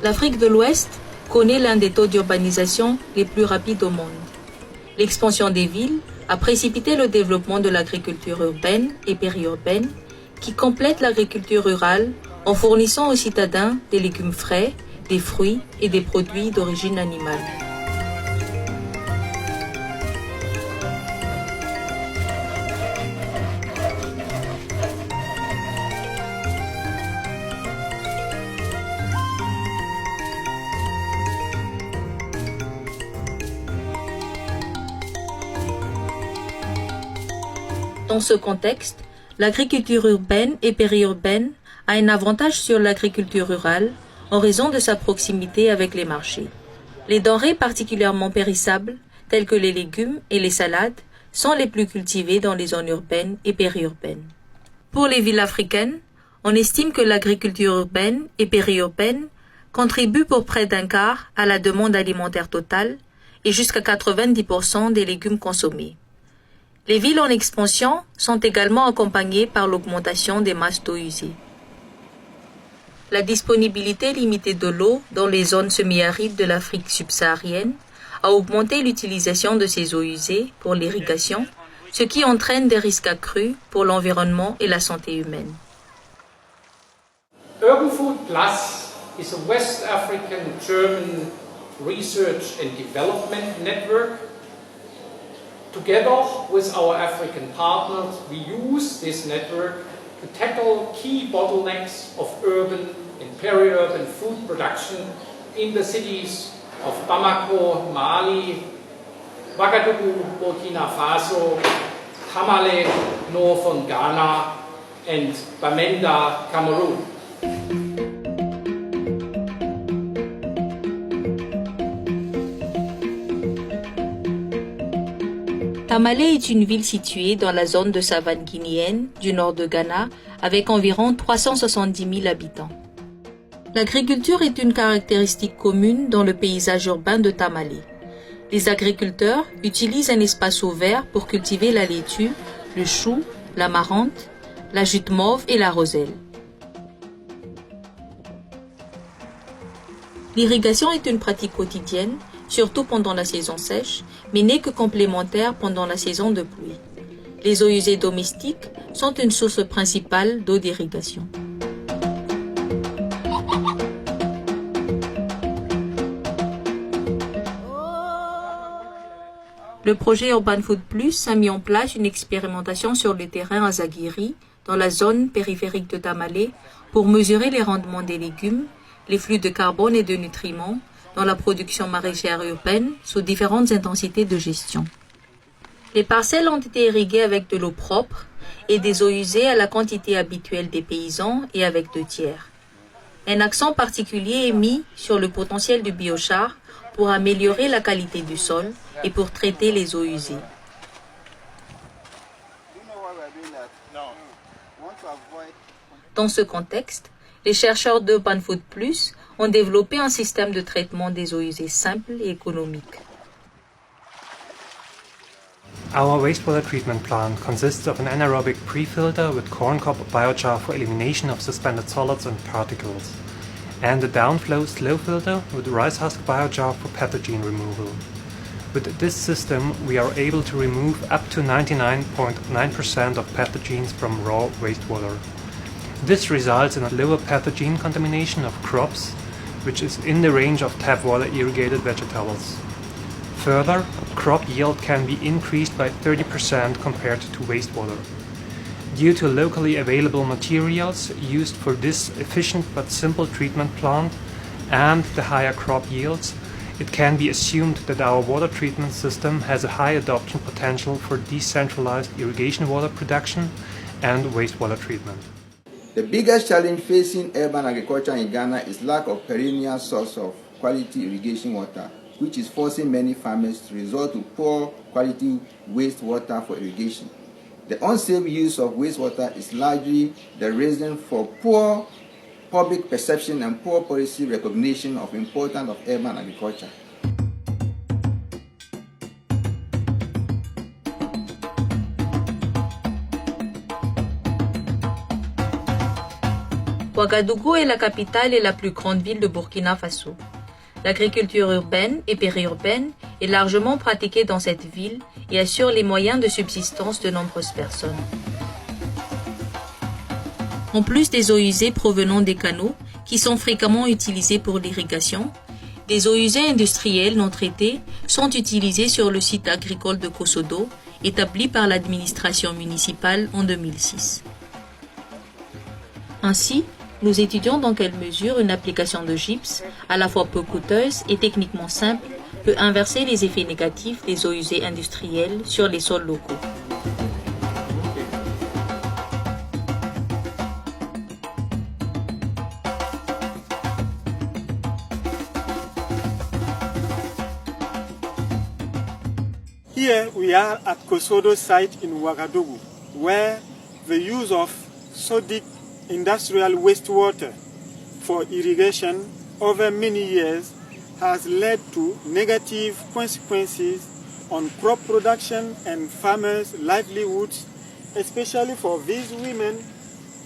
L'Afrique de l'Ouest connaît l'un des taux d'urbanisation les plus rapides au monde. L'expansion des villes a précipité le développement de l'agriculture urbaine et périurbaine qui complète l'agriculture rurale en fournissant aux citadins des légumes frais, des fruits et des produits d'origine animale. Dans ce contexte, l'agriculture urbaine et périurbaine a un avantage sur l'agriculture rurale en raison de sa proximité avec les marchés. Les denrées particulièrement périssables, telles que les légumes et les salades, sont les plus cultivées dans les zones urbaines et périurbaines. Pour les villes africaines, on estime que l'agriculture urbaine et périurbaine contribue pour près d'un quart à la demande alimentaire totale et jusqu'à 90% des légumes consommés. Les villes en expansion sont également accompagnées par l'augmentation des masses d'eau usée. La disponibilité limitée de l'eau dans les zones semi-arides de l'Afrique subsaharienne a augmenté l'utilisation de ces eaux usées pour l'irrigation, ce qui entraîne des risques accrus pour l'environnement et la santé humaine. Urban Food Plus is a West African German research and development network. Together with our African partners, we use this network to tackle key bottlenecks of urban and peri-urban food production in the cities of Bamako, Mali, Ouagadougou, Burkina Faso, Tamale, northern Ghana, and Bamenda, Cameroon. Tamale est une ville située dans la zone de savane guinéenne du nord de Ghana avec environ 370 000 habitants. L'agriculture est une caractéristique commune dans le paysage urbain de Tamale. Les agriculteurs utilisent un espace ouvert pour cultiver la laitue, le chou, l'amarante, la jute mauve et la roselle. L'irrigation est une pratique quotidienne, surtout pendant la saison sèche, mais n'est que complémentaire pendant la saison de pluie. Les eaux usées domestiques sont une source principale d'eau d'irrigation. Le projet Urban Food Plus a mis en place une expérimentation sur le terrain à Zaguiri, dans la zone périphérique de Tamale, pour mesurer les rendements des légumes, les flux de carbone et de nutriments dans la production maraîchère urbaine sous différentes intensités de gestion. Les parcelles ont été irriguées avec de l'eau propre et des eaux usées à la quantité habituelle des paysans et avec 2 tiers. Un accent particulier est mis sur le potentiel du biochar pour améliorer la qualité du sol et pour traiter les eaux usées. Dans ce contexte, les chercheurs d'Urban Food Plus ont développé un système de traitement des eaux usées simple et économique. Our wastewater treatment plant consists of an anaerobic pre-filter with corn cob biochar for elimination of suspended solids and particles, and a downflow slow filter with rice husk biochar for pathogen removal. With this system, we are able to remove up to 99.9% of pathogens from raw wastewater. This results in a lower pathogen contamination of crops, which is in the range of tap water irrigated vegetables. Further, crop yield can be increased by 30% compared to wastewater. Due to locally available materials used for this efficient but simple treatment plant and the higher crop yields, it can be assumed that our water treatment system has a high adoption potential for decentralized irrigation water production and wastewater treatment. The biggest challenge facing urban agriculture in Ghana is lack of perennial source of quality irrigation water, which is forcing many farmers to resort to poor quality wastewater for irrigation. The unsafe use of wastewater is largely the reason for poor public perception and poor policy recognition of the importance of urban agriculture. Ouagadougou est la capitale et la plus grande ville de Burkina Faso. L'agriculture urbaine et périurbaine est largement pratiquée dans cette ville et assure les moyens de subsistance de nombreuses personnes. En plus des eaux usées provenant des canaux, qui sont fréquemment utilisés pour l'irrigation, des eaux usées industrielles non traitées sont utilisées sur le site agricole de Kosodo, établi par l'administration municipale en 2006. Ainsi, nous étudions dans quelle mesure une application de gypse, à la fois peu coûteuse et techniquement simple, peut inverser les effets négatifs des eaux usées industrielles sur les sols locaux. Here we are at Kosodo site in Ouagadougou, where the use of sodic industrial wastewater for irrigation over many years has led to negative consequences on crop production and farmers' livelihoods, especially for these women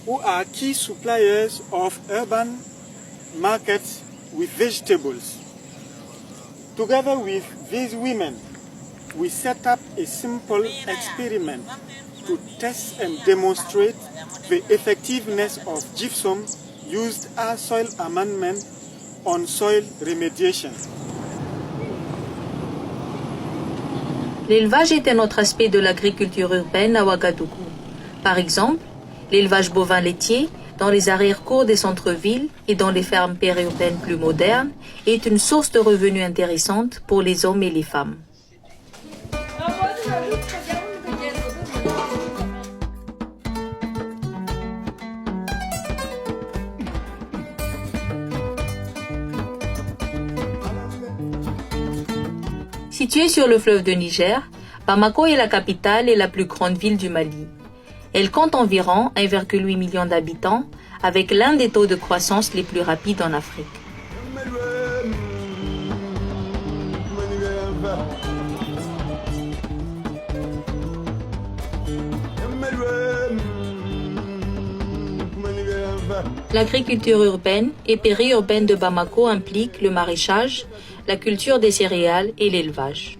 who are key suppliers of urban markets with vegetables. Together with these women, we set up a simple experiment to test and demonstrate the effectiveness of gypsum used as soil amendment on soil remediation. L'élevage est un autre aspect de l'agriculture urbaine à Ouagadougou. Par exemple, l'élevage bovin laitier dans les arrière-cours des centres-villes et dans les fermes périurbaines plus modernes est une source de revenus intéressante pour les hommes et les femmes. Située sur le fleuve de Niger, Bamako est la capitale et la plus grande ville du Mali. Elle compte environ 1,8 million d'habitants, avec l'un des taux de croissance les plus rapides en Afrique. L'agriculture urbaine et périurbaine de Bamako implique le maraîchage, la culture des céréales et l'élevage.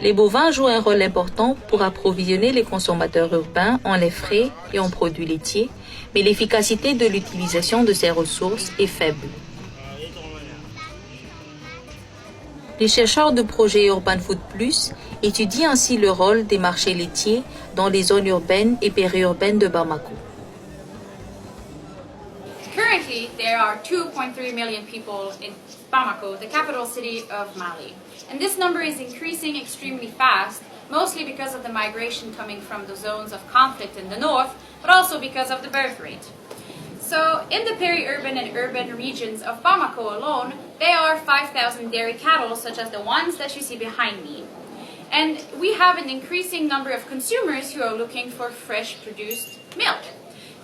Les bovins jouent un rôle important pour approvisionner les consommateurs urbains en lait frais et en produits laitiers, mais l'efficacité de l'utilisation de ces ressources est faible. Les chercheurs du projet Urban Food Plus étudient ainsi le rôle des marchés laitiers dans les zones urbaines et périurbaines de Bamako. Currently, there are 2.3 million people in Bamako, the capital city of Mali. And this number is increasing extremely fast, mostly because of the migration coming from the zones of conflict in the north, but also because of the birth rate. So, in the peri-urban and urban regions of Bamako alone, there are 5,000 dairy cattle, such as the ones that you see behind me. And we have an increasing number of consumers who are looking for fresh produced milk.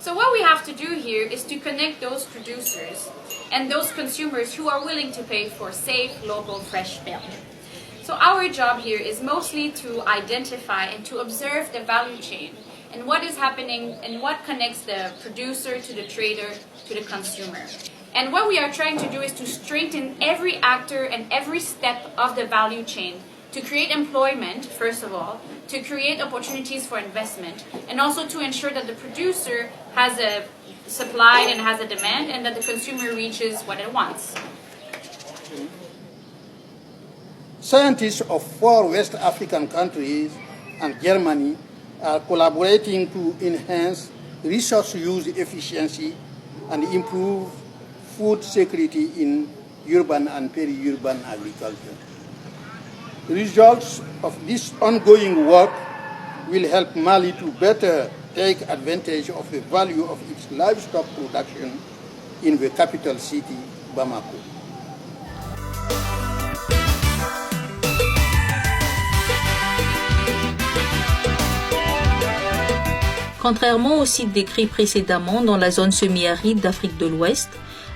So what we have to do here is to connect those producers and those consumers who are willing to pay for safe, local, fresh milk. So our job here is mostly to identify and to observe the value chain and what is happening and what connects the producer to the trader to the consumer. And what we are trying to do is to strengthen every actor and every step of the value chain to create employment, first of all, to create opportunities for investment, and also to ensure that the producer has a supply and has a demand, and that the consumer reaches what it wants. Scientists of 4 West African countries and Germany are collaborating to enhance resource use efficiency and improve food security in urban and peri-urban agriculture. The results of this ongoing work will help Mali to better take advantage of the value of its livestock production in the capital city, Bamako. Contrairement aux sites décrits précédemment dans la zone semi-aride d'Afrique de l'Ouest,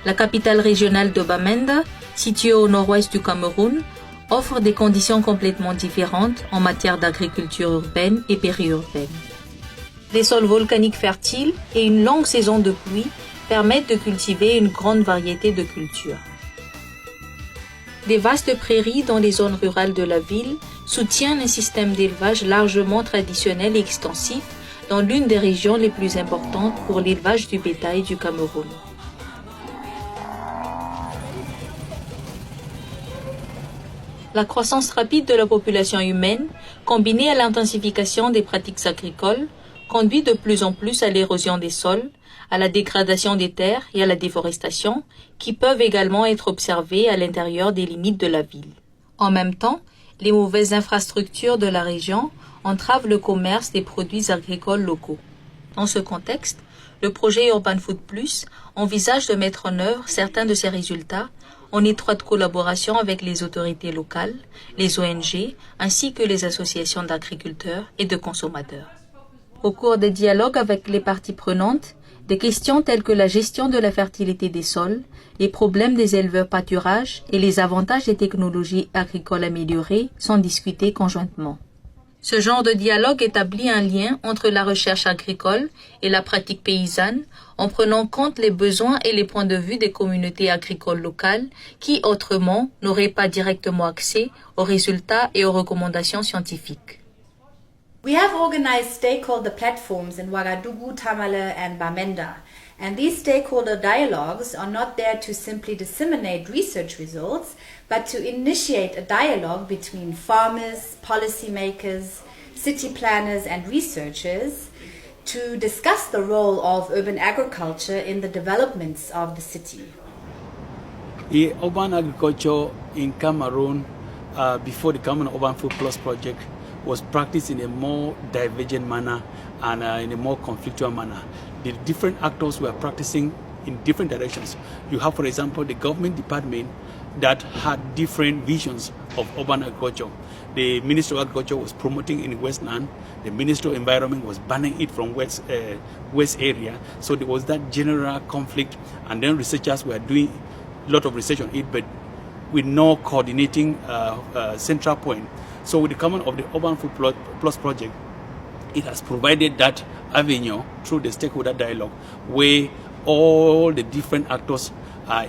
la capitale régionale de Bamenda, située au nord-ouest du Cameroun, offre des conditions complètement différentes en matière d'agriculture urbaine et périurbaine. Des sols volcaniques fertiles et une longue saison de pluie permettent de cultiver une grande variété de cultures. Des vastes prairies dans les zones rurales de la ville soutiennent un système d'élevage largement traditionnel et extensif dans l'une des régions les plus importantes pour l'élevage du bétail du Cameroun. La croissance rapide de la population humaine, combinée à l'intensification des pratiques agricoles, conduit de plus en plus à l'érosion des sols, à la dégradation des terres et à la déforestation, qui peuvent également être observées à l'intérieur des limites de la ville. En même temps, les mauvaises infrastructures de la région entravent le commerce des produits agricoles locaux. Dans ce contexte, le projet Urban Food Plus envisage de mettre en œuvre certains de ces résultats en étroite collaboration avec les autorités locales, les ONG, ainsi que les associations d'agriculteurs et de consommateurs. Au cours des dialogues avec les parties prenantes, des questions telles que la gestion de la fertilité des sols, les problèmes des éleveurs pâturages et les avantages des technologies agricoles améliorées sont discutés conjointement. Ce genre de dialogue établit un lien entre la recherche agricole et la pratique paysanne en prenant compte les besoins et les points de vue des communautés agricoles locales qui, autrement, n'auraient pas directement accès aux résultats et aux recommandations scientifiques. We have organized stakeholder platforms in Ouagadougou, Tamale, and Bamenda, and these stakeholder dialogues are not there to simply disseminate research results, but to initiate a dialogue between farmers, policymakers, city planners, and researchers to discuss the role of urban agriculture in the developments of the city. The urban agriculture in Cameroon, before the Cameroon Urban Food Plus project, was practiced in a more divergent manner and in a more conflictual manner. The different actors were practicing in different directions. You have, for example, the government department that had different visions of urban agriculture. The Ministry of Agriculture was promoting in the Westland. The Ministry of Environment was banning it from West area. So there was that general conflict, and then researchers were doing a lot of research on it, but with no coordinating central point. So with the coming of the Urban Food Plus project, it has provided that avenue through the stakeholder dialogue where all the different actors are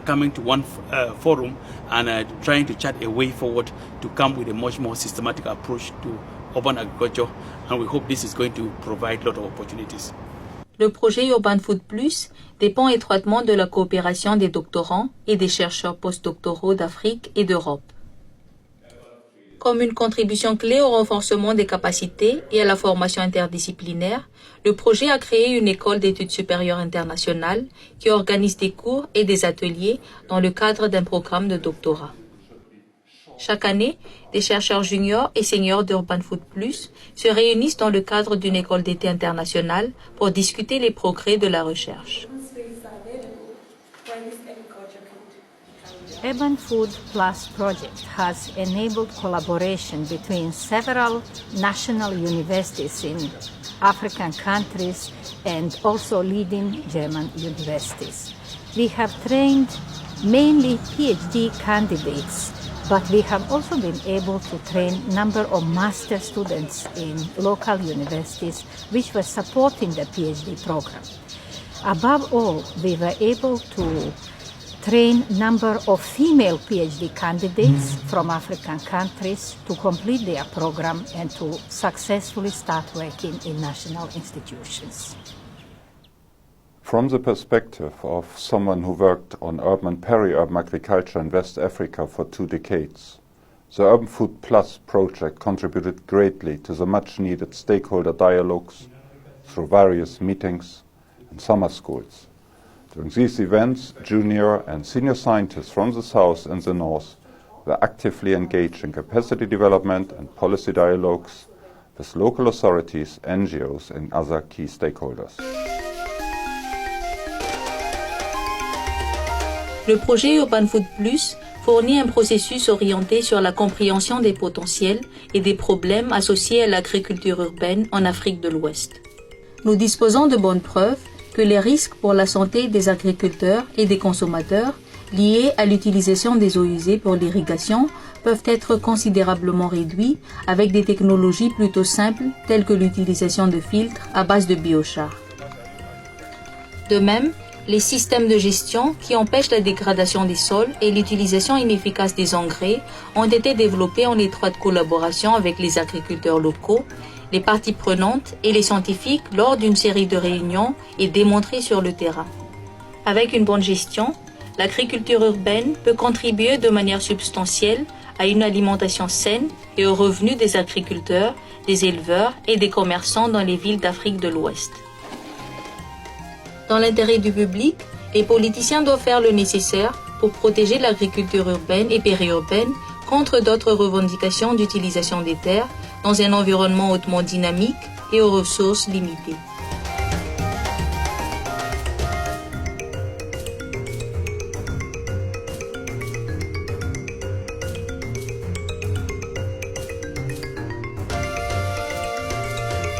coming to one forum and trying to chart a way forward to come with a much more systematic approach to urban agriculture, and we hope this is going to provide a lot of opportunities. Le projet Urban Food Plus dépend étroitement de la coopération des doctorants et des chercheurs postdoctoraux d'Afrique et d'Europe. Comme une contribution clé au renforcement des capacités et à la formation interdisciplinaire, le projet a créé une école d'études supérieures internationales qui organise des cours et des ateliers dans le cadre d'un programme de doctorat. Chaque année, des chercheurs juniors et seniors d'Urban Food Plus se réunissent dans le cadre d'une école d'été internationale pour discuter les progrès de la recherche. Urban Food Plus project has enabled collaboration between several national universities in African countries and also leading German universities. We have trained mainly PhD candidates, but we have also been able to train a number of master students in local universities which were supporting the PhD program. Above all, we were able to train a number of female PhD candidates from African countries to complete their program and to successfully start working in national institutions. From the perspective of someone who worked on urban peri-urban agriculture in West Africa for 2 decades, the Urban Food Plus project contributed greatly to the much-needed stakeholder dialogues through various meetings and summer schools. During these events, junior and senior scientists from the South and the North were actively engaged in capacity development and policy dialogues with local authorities, NGOs and other key stakeholders. Le projet Urban Food Plus fournit un processus orienté sur la compréhension des potentiels et des problèmes associés à l'agriculture urbaine en Afrique de l'Ouest. Nous disposons de bonnes preuves que les risques pour la santé des agriculteurs et des consommateurs liés à l'utilisation des eaux usées pour l'irrigation peuvent être considérablement réduits avec des technologies plutôt simples telles que l'utilisation de filtres à base de biochar. De même, les systèmes de gestion qui empêchent la dégradation des sols et l'utilisation inefficace des engrais ont été développés en étroite collaboration avec les agriculteurs locaux, les parties prenantes et les scientifiques lors d'une série de réunions et démontrés sur le terrain. Avec une bonne gestion, l'agriculture urbaine peut contribuer de manière substantielle à une alimentation saine et aux revenus des agriculteurs, des éleveurs et des commerçants dans les villes d'Afrique de l'Ouest. Dans l'intérêt du public, les politiciens doivent faire le nécessaire pour protéger l'agriculture urbaine et périurbaine contre d'autres revendications d'utilisation des terres dans un environnement hautement dynamique et aux ressources limitées.